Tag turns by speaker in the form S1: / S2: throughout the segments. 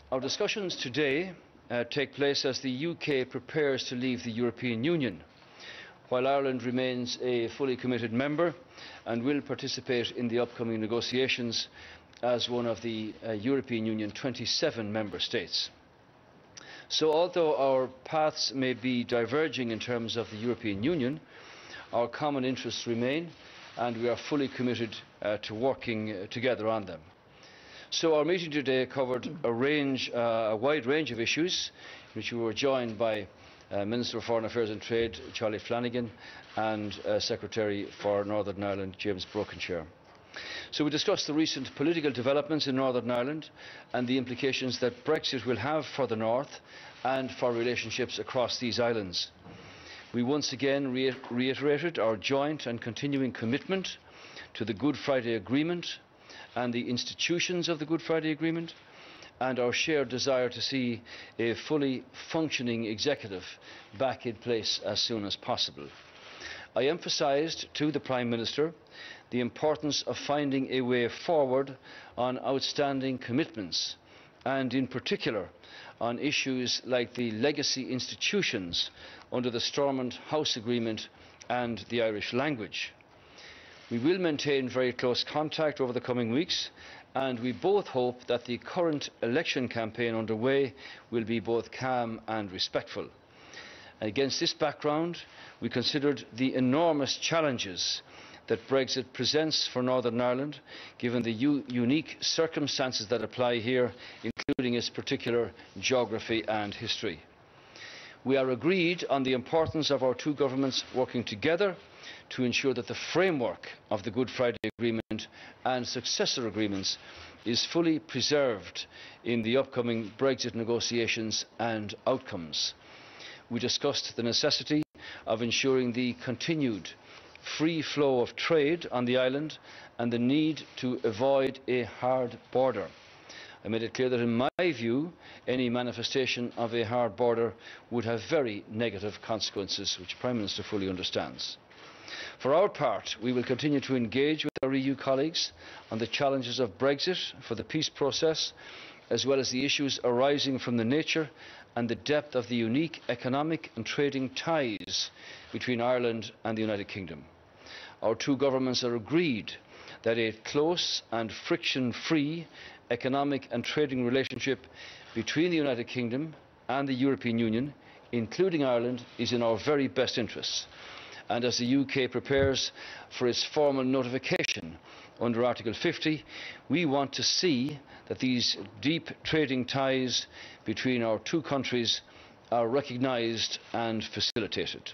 S1: Our discussions today take place as the UK prepares to leave the European Union, while Ireland remains a fully committed member and will participate in the upcoming negotiations as one of the European Union 27 member states. So although our paths may be diverging in terms of the European Union, our common interests remain, and we are fully committed to working together on them. So our meeting today covered a wide range of issues, in which we were joined by Minister for Foreign Affairs and Trade, Charlie Flanagan, and Secretary for Northern Ireland, James Brokenshire. So we discussed the recent political developments in Northern Ireland and the implications that Brexit will have for the North and for relationships across these islands. We once again reiterated our joint and continuing commitment to the Good Friday Agreement and the institutions of the Good Friday Agreement, and our shared desire to see a fully functioning executive back in place as soon as possible. I emphasised to the Prime Minister the importance of finding a way forward on outstanding commitments, and in particular on issues like the legacy institutions under the Stormont House Agreement and the Irish language. We will maintain very close contact over the coming weeks, and we both hope that the current election campaign underway will be both calm and respectful. Against this background, we considered the enormous challenges that Brexit presents for Northern Ireland, given the unique circumstances that apply here, including its particular geography and history. We are agreed on the importance of our two governments working together to ensure that the framework of the Good Friday Agreement and successor agreements is fully preserved in the upcoming Brexit negotiations and outcomes. We discussed the necessity of ensuring the continued free flow of trade on the island and the need to avoid a hard border. I made it clear that in my view, any manifestation of a hard border would have very negative consequences, which the Prime Minister fully understands. For our part, we will continue to engage with our EU colleagues on the challenges of Brexit for the peace process, as well as the issues arising from the nature and the depth of the unique economic and trading ties between Ireland and the United Kingdom. Our two governments are agreed that a close and friction-free economic and trading relationship between the United Kingdom and the European Union, including Ireland, is in our very best interests. And as the UK prepares for its formal notification under Article 50, we want to see that these deep trading ties between our two countries are recognised and facilitated.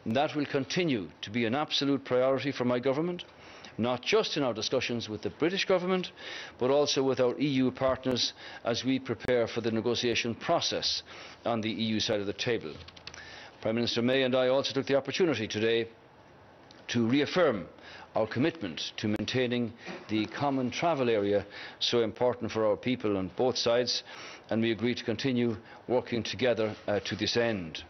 S1: That will continue to be an absolute priority for my government, not just in our discussions with the British government, but also with our EU partners as we prepare for the negotiation process on the EU side of the table. Prime Minister May and I also took the opportunity today to reaffirm our commitment to maintaining the common travel area so important for our people on both sides, and we agreed to continue working together to this end.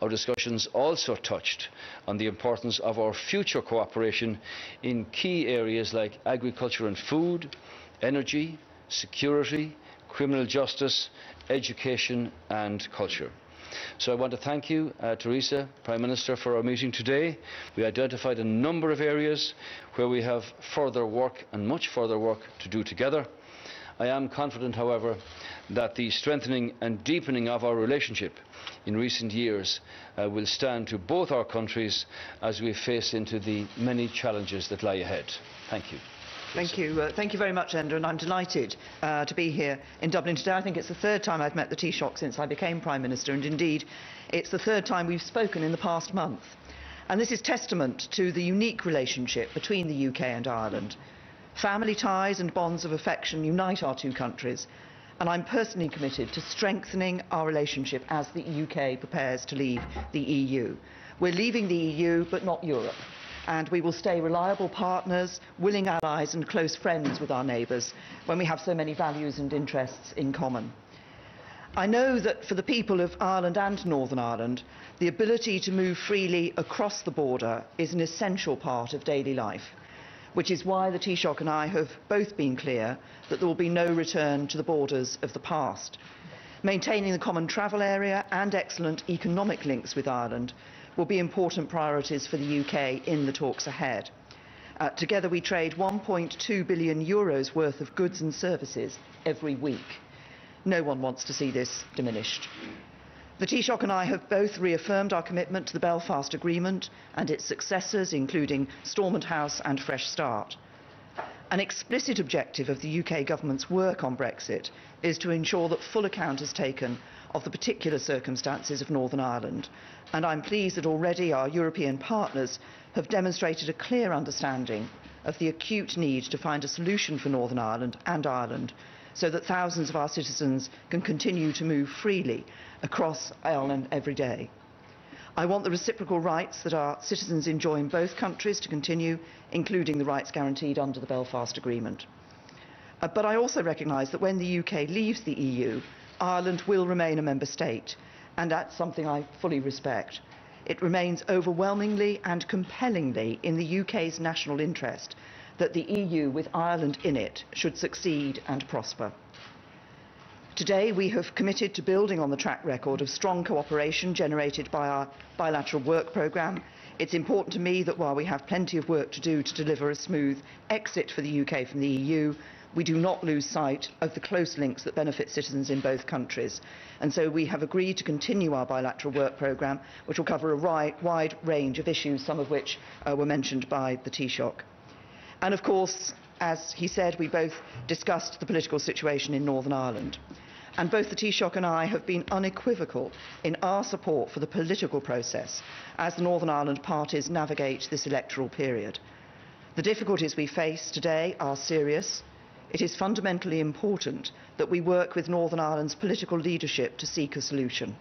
S1: Our discussions also touched on the importance of our future cooperation in key areas like agriculture and food, energy, security, criminal justice, education and culture. So I want to thank you, Theresa, Prime Minister, for our meeting today. We identified a number of areas where we have further work and much further work to do together. I am confident, however, that the strengthening and deepening of our relationship in recent years will stand to both our countries as we face into the many challenges that lie ahead. Thank you.
S2: Thank you. Thank you very much, Enda, and I'm delighted to be here in Dublin today. I think it's the third time I've met the Taoiseach since I became Prime Minister, and indeed it's the third time we've spoken in the past month. And this is testament to the unique relationship between the UK and Ireland. Family ties and bonds of affection unite our two countries, and I'm personally committed to strengthening our relationship as the UK prepares to leave the EU. We're leaving the EU, but not Europe. And we will stay reliable partners, willing allies and close friends with our neighbours when we have so many values and interests in common. I know that for the people of Ireland and Northern Ireland, the ability to move freely across the border is an essential part of daily life. which is why the Taoiseach and I have both been clear that there will be no return to the borders of the past. Maintaining the common travel area and excellent economic links with Ireland will be important priorities for the UK in the talks ahead. Together we trade €1.2 billion worth of goods and services every week. No one wants to see this diminished. The Taoiseach and I have both reaffirmed our commitment to the Belfast Agreement and its successors, including Stormont House and Fresh Start. An explicit objective of the UK Government's work on Brexit is to ensure that full account is taken of the particular circumstances of Northern Ireland, and I'm pleased that already our European partners have demonstrated a clear understanding of the acute need to find a solution for Northern Ireland and Ireland, so that thousands of our citizens can continue to move freely across Ireland every day. I want the reciprocal rights that our citizens enjoy in both countries to continue, including the rights guaranteed under the Belfast Agreement. But I also recognise that when the UK leaves the EU, Ireland will remain a member state, and that's something I fully respect. It remains overwhelmingly and compellingly in the UK's national interest that the EU, with Ireland in it, should succeed and prosper. Today we have committed to building on the track record of strong cooperation generated by our bilateral work programme. It's important to me that while we have plenty of work to do to deliver a smooth exit for the UK from the EU, we do not lose sight of the close links that benefit citizens in both countries. And so we have agreed to continue our bilateral work programme, which will cover a wide range of issues, some of which were mentioned by the Taoiseach. And of course, as he said, we both discussed the political situation in Northern Ireland. And both the Taoiseach and I have been unequivocal in our support for the political process as the Northern Ireland parties navigate this electoral period. The difficulties we face today are serious. It is fundamentally important that we work with Northern Ireland's political leadership to seek a solution.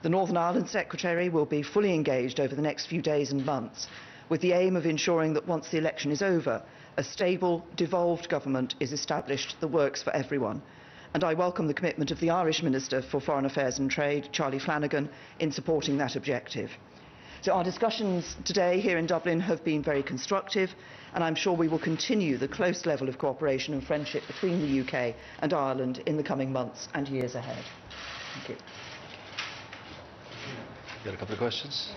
S2: The Northern Ireland Secretary will be fully engaged over the next few days and months, with the aim of ensuring that once the election is over, a stable, devolved government is established that works for everyone. And I welcome the commitment of the Irish Minister for Foreign Affairs and Trade, Charlie Flanagan, in supporting that objective. So our discussions today here in Dublin have been very constructive, and I'm sure we will continue the close level of cooperation and friendship between the UK and Ireland in the coming months and years ahead. Thank you.
S1: You got a couple of questions?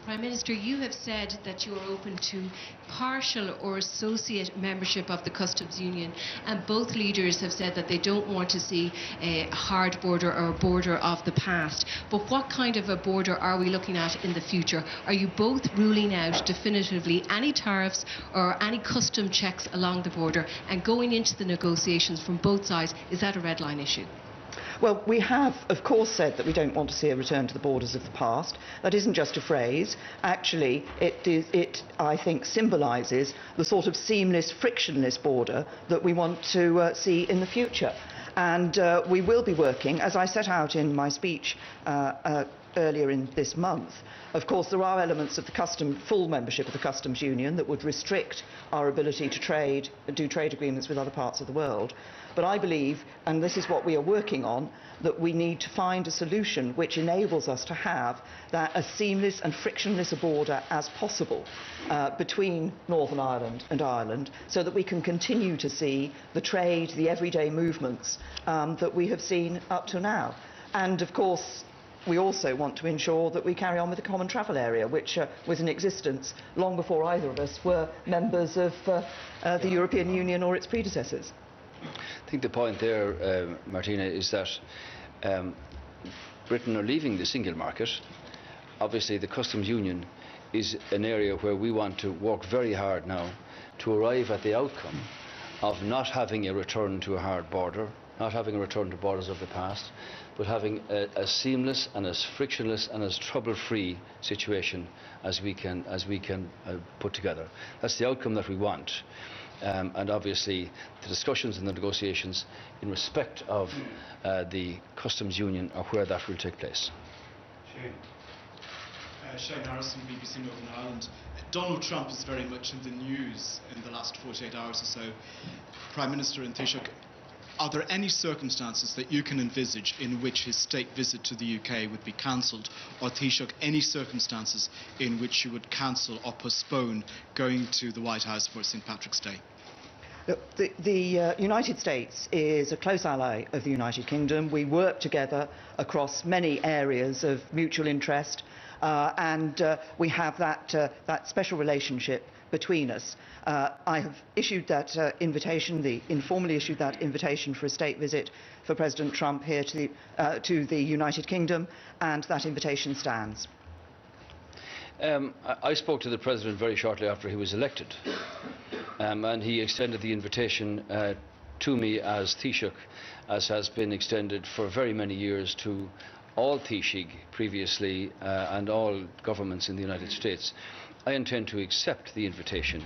S3: Prime Minister, you have said that you are open to partial or associate membership of the customs union, and both leaders have said that they don't want to see a hard border or a border of the past. But what kind of a border are we looking at in the future? Are you both ruling out definitively any tariffs or any custom checks along the border, and going into the negotiations from both sides, is that a red line issue?
S2: Well, we have, of course, said that we don't want to see a return to the borders of the past. That isn't just a phrase. Actually, it I think, symbolises the sort of seamless, frictionless border that we want to see in the future. And we will be working, as I set out in my speech earlier in this month. Of course, there are elements of the full membership of the customs union that would restrict our ability to do trade agreements with other parts of the world. But I believe, and this is what we are working on, that we need to find a solution which enables us to have as seamless and frictionless a border as possible between Northern Ireland and Ireland, so that we can continue to see the trade, the everyday movements that we have seen up to now. And of course, we also want to ensure that we carry on with the common travel area, which was in existence long before either of us were members of the European Union or its predecessors.
S1: I think the point there, Martina, is that Britain are leaving the single market. Obviously, the customs union is an area where we want to work very hard now to arrive at the outcome of not having a return to a hard border, not having a return to borders of the past, but having as seamless and as frictionless and as trouble-free situation as we can put together. That's the outcome that we want. And obviously the discussions and the negotiations in respect of the customs union are where that will take place.
S4: Shane Harrison, BBC Northern Ireland. Donald Trump is very much in the news in the last 48 hours or so. Prime Minister and Taoiseach, are there any circumstances that you can envisage in which his state visit to the UK would be cancelled, or Taoiseach, any circumstances in which you would cancel or postpone going to the White House for St Patrick's Day?
S2: Look, the United States is a close ally of the United Kingdom. We work together across many areas of mutual interest, and we have that special relationship between us. I have issued that informally issued that invitation for a state visit for President Trump here to the United Kingdom, and that invitation stands.
S1: I spoke to the President very shortly after he was elected, and he extended the invitation to me as Taoiseach, as has been extended for very many years to all Taoiseach previously and all governments in the United States. I intend to accept the invitation,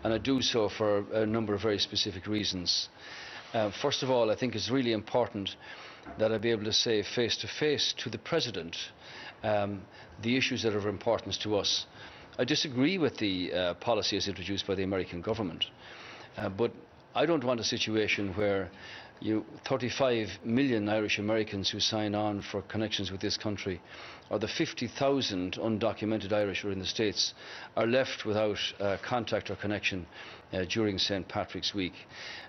S1: and I do so for a number of very specific reasons. First of all, I think it's really important that I be able to say face to face to the President the issues that are of importance to us. I disagree with the policy as introduced by the American government, but I don't want a situation where 35 million Irish Americans who sign on for connections with this country, or the 50,000 undocumented Irish who are in the States, are left without contact or connection during St Patrick's Week.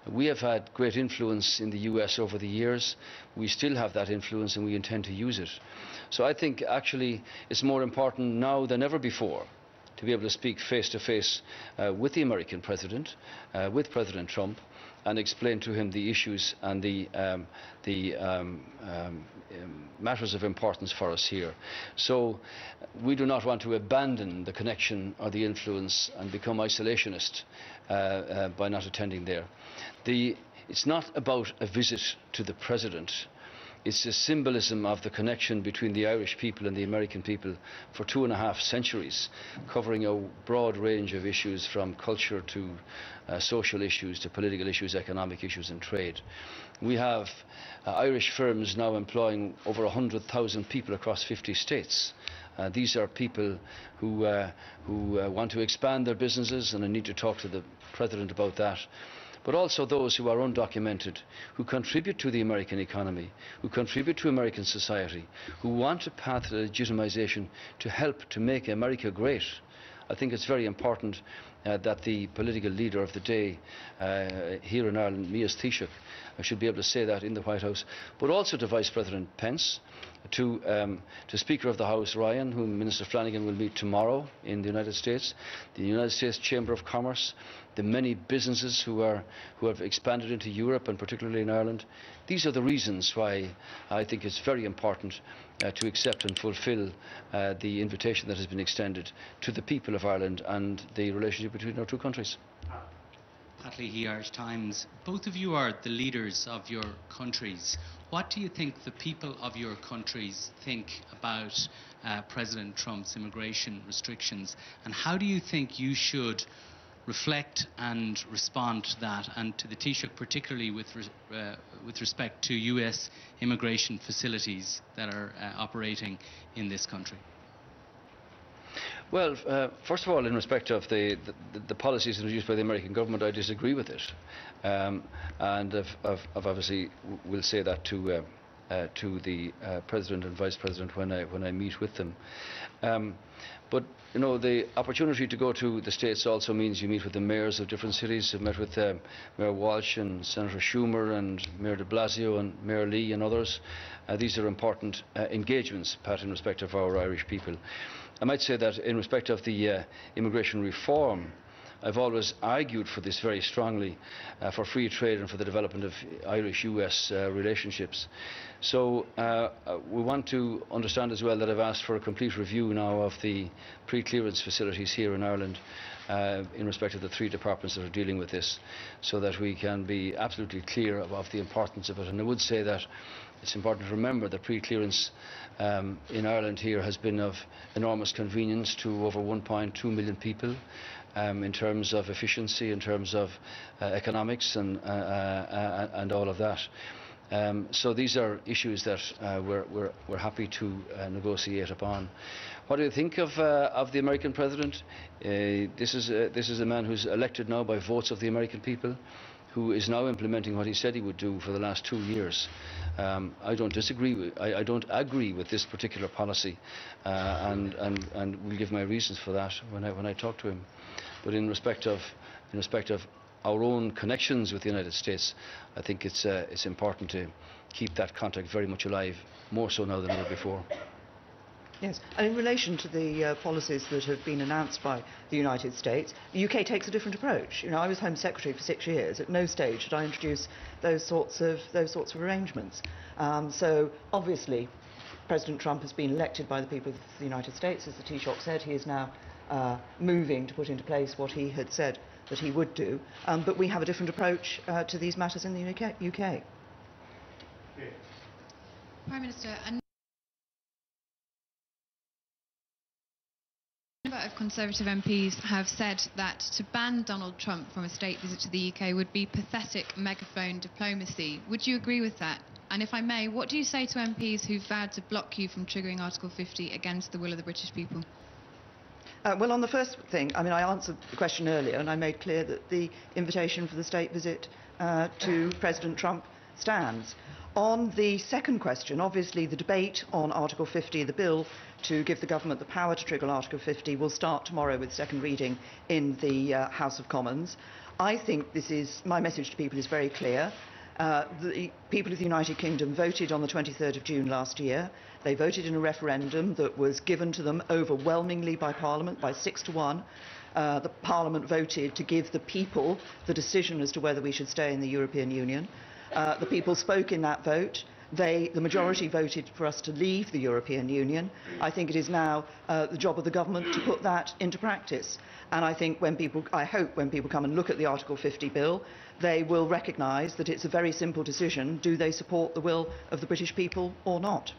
S1: We have had great influence in the US over the years. We still have that influence, and we intend to use it. So I think actually it's more important now than ever before to be able to speak face to face with the American President, with President Trump, and explain to him the issues and the matters of importance for us here. So we do not want to abandon the connection or the influence and become isolationist by not attending there. It's not about a visit to the President. It's a symbolism of the connection between the Irish people and the American people for 2.5 centuries, covering a broad range of issues from culture to social issues to political issues, economic issues and trade. We have Irish firms now employing over 100,000 people across 50 states. These are people who want to expand their businesses, and I need to talk to the President about that. But also those who are undocumented, who contribute to the American economy, who contribute to American society, who want a path to legitimization to help to make America great. I think it's very important that the political leader of the day here in Ireland, me as Taoiseach, I should be able to say that in the White House, but also to Vice President Pence, to Speaker of the House Ryan, whom Minister Flanagan will meet tomorrow in the United States, the United States Chamber of Commerce, the many businesses who have expanded into Europe and particularly in Ireland. These are the reasons why I think it's very important to accept and fulfil the invitation that has been extended to the people of Ireland and the relationship between our two countries.
S5: Pat Leahy, Irish Times. Both of you are the leaders of your countries. What do you think the people of your countries think about President Trump's immigration restrictions, and how do you think you should reflect and respond to that, and to the Taoiseach particularly with respect to US immigration facilities that are operating in this country?
S1: Well, first of all, in respect of the policies introduced by the American government, I disagree with it, and I've obviously will say that to the President and Vice President when I meet with them. But you know, the opportunity to go to the States also means you meet with the mayors of different cities. I've met with Mayor Walsh and Senator Schumer and Mayor de Blasio and Mayor Lee and others. These are important engagements, Pat, in respect of our Irish people. I might say that in respect of the immigration reform, I've always argued for this very strongly, for free trade and for the development of Irish-US relationships. So we want to understand as well that I've asked for a complete review now of the pre-clearance facilities here in Ireland in respect of the 3 departments that are dealing with this, so that we can be absolutely clear of the importance of it. And I would say that it's important to remember that pre-clearance in Ireland here has been of enormous convenience to over 1.2 million people. In terms of efficiency, in terms of economics and all of that. So these are issues that we're happy to negotiate upon. What do you think of the American President? This is a man who's elected now by votes of the American people, who is now implementing what he said he would do for the last 2 years. I don't agree with this particular policy, and will give my reasons for that when I talk to him. But in respect of our own connections with the United States, I think it's important to keep that contact very much alive, more so now than ever before.
S2: Yes, and in relation to the policies that have been announced by the United States, the UK takes a different approach. You know, I was Home Secretary for 6 years. At no stage did I introduce those sorts of arrangements. So obviously, President Trump has been elected by the people of the United States, as the Taoiseach said. He is now moving to put into place what he had said that he would do. But we have a different approach to these matters in the UK.
S6: Prime Minister, a number of Conservative MPs have said that to ban Donald Trump from a state visit to the UK would be pathetic megaphone diplomacy. Would you agree with that? And if I may, what do you say to MPs who vowed to block you from triggering Article 50 against the will of the British people?
S2: Well, on the first thing, I mean, I answered the question earlier, and I made clear that the invitation for the state visit to President Trump stands. On the second question, obviously the debate on Article 50, the bill to give the government the power to trigger Article 50, will start tomorrow with second reading in the House of Commons. I think my message to people is very clear. The people of the United Kingdom voted on the 23rd of June last year. They voted in a referendum that was given to them overwhelmingly by Parliament, by 6 to 1. The Parliament voted to give the people the decision as to whether we should stay in the European Union. The people spoke in that vote. The majority voted for us to leave the European Union. I think it is now the job of the government to put that into practice. And I think I hope when people come and look at the Article 50 bill, they will recognise that it's a very simple decision. Do they support the will of the British people or not?